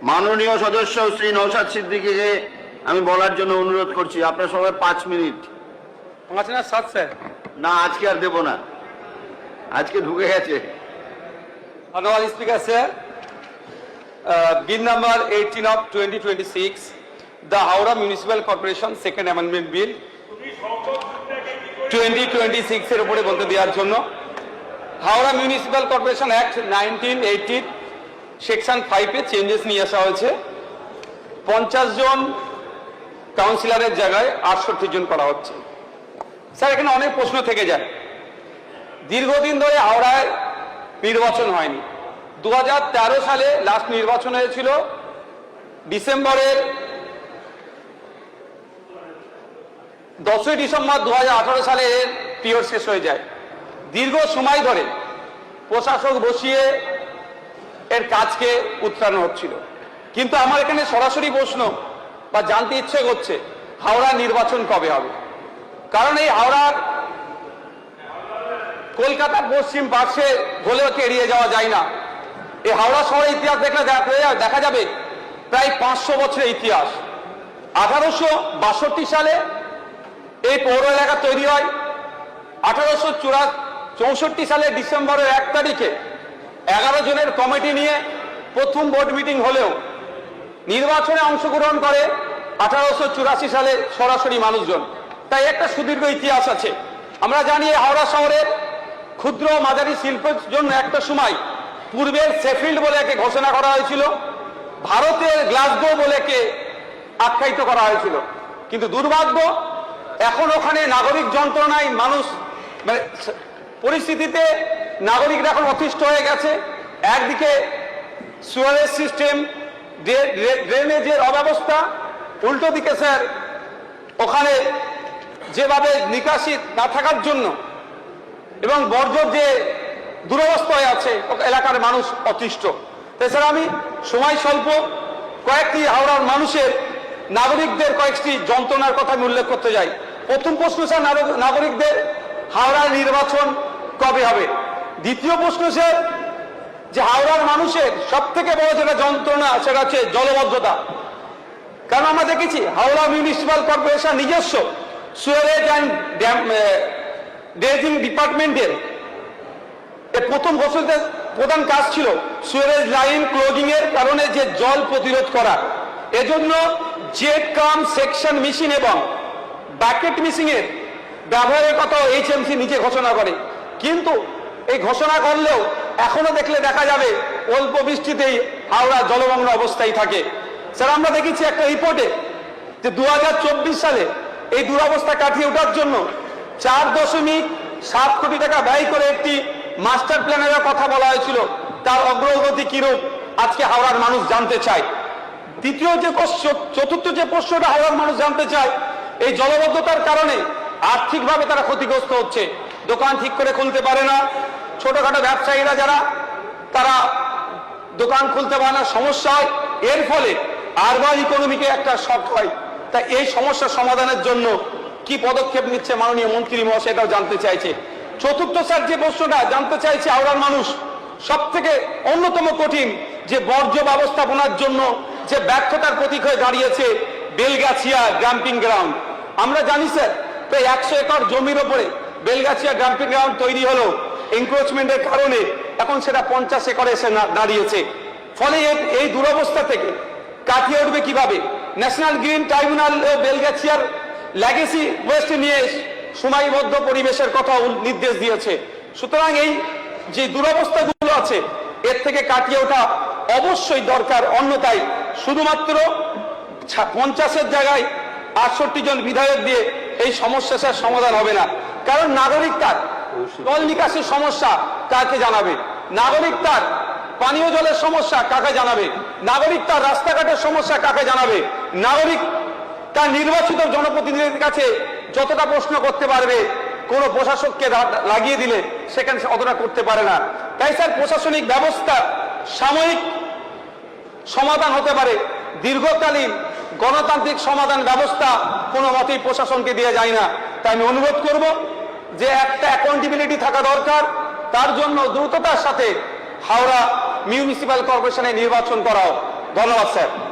মাননীয় সদস্য শ্রী নওশাদ সিদ্দিকীকে আমি বলার জন্য অনুরোধ করছি। আপনারা সবাই 5 মিনিট। 5 না 7 স্যার? না, আজকে আর দেব না, আজকে ঢুকে গেছে। ধন্যবাদ speaker sir. Bill number 18 of 2026, the Howrah Municipal Corporation Second Amendment Bill 2026 এর উপরে বলতে দেওয়ার জন্য Howrah municipal corporation act 1980 section 5 এ চেঞ্জেস নিয়ে আসা হয়েছে। 50 জন কাউন্সিলরের জায়গায় 68 জন করা হচ্ছে। স্যার, এখানে অনেক প্রশ্ন থেকে যায়। দীর্ঘদিন ধরে হাওড়ায় নির্বাচন হয়নি। 2013 সালে লাস্ট নির্বাচন হয়েছিল, ডিসেম্বরের 10ই ডিসেম্বর 2018 সালে এর পিরিয়ড শেষ হয়ে যায়। দীর্ঘ সময় ধরে প্রশাসক বসিয়ে এর কাজকে উত্তরানো হচ্ছিল। কিন্তু আমার এখানে সরাসরি প্রশ্ন বা জানতে ইচ্ছে করছে, হাওড়া নির্বাচন কবে হবে? কারণ এই হাওড়ার কলকাতার পশ্চিম পার্শ্বে হলেও এড়িয়ে যাওয়া যায় না। এই হাওড়া শহরের ইতিহাস দেখলে দেখা যাবে প্রায় 500 বছরের ইতিহাস। 1862 সালে এই পৌর এলাকা তৈরি হয়। 1864 সালে ডিসেম্বরের 1 তারিখে 11 জনের কমিটি নিয়ে প্রথম বোর্ড মিটিং হলেও নির্বাচনে অংশগ্রহণ করে 1884 সালে সরাসরি মানুষজন। তাই একটা সুদীর্ঘ ইতিহাস আছে। আমরা জানি হাওড়া শহরের ক্ষুদ্র মাঝারি শিল্পের জন্য একটা সময় পূর্বের শেফিল্ড বলে একে ঘোষণা করা হয়েছিল, ভারতের গ্লাসগো বলে একে আখ্যায়িত করা হয়েছিল। কিন্তু দুর্ভাগ্য, এখন ওখানে নাগরিক যন্ত্রণায় মানুষ পরিস্থিতিতে নাগরিকরা এখন অতিষ্ঠ হয়ে গেছে। একদিকে সুয়ারেজ সিস্টেম, ড্রেনেজের অব্যবস্থা, উল্টো দিকে স্যার ওখানে যেভাবে নিকাশি না থাকার জন্য এবং বর্জ্য যে দুরবস্থায় আছে এলাকার মানুষ অতিষ্ঠ। এছাড়া আমি সময় স্বল্প কয়েকটি হাওড়ার মানুষের নাগরিকদের কয়েকটি যন্ত্রণার কথা আমি উল্লেখ করতে যাই। প্রথম প্রশ্ন স্যার, নাগরিকদের হাওড়ার নির্বাচন কবে হবে? দ্বিতীয় প্রশ্ন স্যার, যে হাওড়ার মানুষের সব থেকে বড় যেটা যন্ত্রণা সেটা হচ্ছে জলবদ্ধতা। কারণ আমরা দেখেছি হাওড়া মিউনিসিপ্যাল কর্পোরেশন নিজস্ব সুয়ারেজ অ্যান্ড ড্রেজিং ডিপার্টমেন্টের প্রথম বছরের প্রধান কাজ ছিল সুয়ারেজ লাইন ক্লোজিং এর কারণে যে জল প্রতিরোধ করা। এজন্য জেট কাম সেকশন মেশিন এবং বাকেট মেশিন এর ব্যবহারের কথা HMC নিজে ঘোষণা করে। কিন্তু এই ঘোষণা করলেও এখনো দেখলে দেখা যাবে অল্প বৃষ্টিতেই হাওড়া জলমগ্ন অবস্থায় থাকে। স্যার, আমরা দেখেছি একটা রিপোর্টে যে 2024 সালে এই দুরবস্থা কাটিয়ে ওঠার জন্য 4.7 কোটি টাকা ব্যয় করে একটি মাস্টার প্ল্যানের কথা বলা হয়েছিল। তার অগ্রগতি কিরূপ আজকে হাওড়ার মানুষ জানতে চায়। চতুর্থ যে প্রশ্নটা হাওড়ার মানুষ জানতে চায়, এই জলবদ্ধতার কারণে আর্থিকভাবে তারা ক্ষতিগ্রস্ত হচ্ছে। দোকান ঠিক করে খুলতে পারে না, ছোটখাটো ব্যবসায়ীরা যারা তারা দোকান খুলতে পারে না, সমস্যা হয়। এর ফলে আরবান ইকোনমিকে একটা শক হয়। তাই এই সমস্যার সমাধানের জন্য কি পদক্ষেপ নিচ্ছে মাননীয় মন্ত্রী মহাশয়, এটাও জানতে চাইছে। চতুর্থ স্যার যে প্রশ্নটা জানতে চাইছে হাওড়ার মানুষ, সব থেকে অন্যতম কঠিন যে বর্জ্য ব্যবস্থাপনার জন্য যে ব্যর্থতার প্রতীক হয়ে দাঁড়িয়েছে বেলগাছিয়া ডাম্পিং গ্রাউন্ড। আমরা জানি স্যার প্রায় 100 একর জমির ওপরে বেলগাছিয়া ডাম্পিং গ্রাউন্ড তৈরি হলো, এনক্রোচমেন্টের কারণে এখন সেটা 50 একরে এসে দাঁড়িয়েছে। ফলে এই দুরবস্থা থেকে কাটিয়ে উঠবে কিভাবে? ন্যাশনাল গ্রিন ট্রাইব্যুনাল বেলগাছিয়ার লেগেসি ওয়েস্ট নিয়ে সময়বদ্ধ পরিবেশের কথা নির্দেশ দিয়েছে। সুতরাং এই যে দুরবস্থাগুলো আছে এর থেকে কাটিয়ে ওঠা অবশ্যই দরকার। অন্যথায় শুধুমাত্র 50-এর জায়গায় 68 জন বিধায়ক দিয়ে এই সমস্যার সমাধান হবে না। কারণ নাগরিক তার জল নিকাশির সমস্যা কাকে জানাবে? নাগরিক তার পানীয় জলের সমস্যা কাকে জানাবে? নাগরিক তার রাস্তাঘাটের সমস্যা কাকে জানাবে? নাগরিক তার নির্বাচিত জনপ্রতিনিধির কাছে যতটা প্রশ্ন করতে পারবে, কোনো প্রশাসককে লাগিয়ে দিলে সেখানে অতটা করতে পারে না। তাই স্যার, প্রশাসনিক ব্যবস্থা সাময়িক সমাধান হতে পারে, দীর্ঘকালীন গণতান্ত্রিক সমাধান ব্যবস্থা কোনো মতেই প্রশাসনকে দিয়ে যায় না। তাই আমি অনুরোধ করব যে একটা অ্যাকাউন্টেবিলিটি থাকা দরকার। তার জন্য দ্রুততার সাথে হাওড়া মিউনিসিপ্যাল কর্পোরেশনে নির্বাচন করাও। ধন্যবাদ স্যার।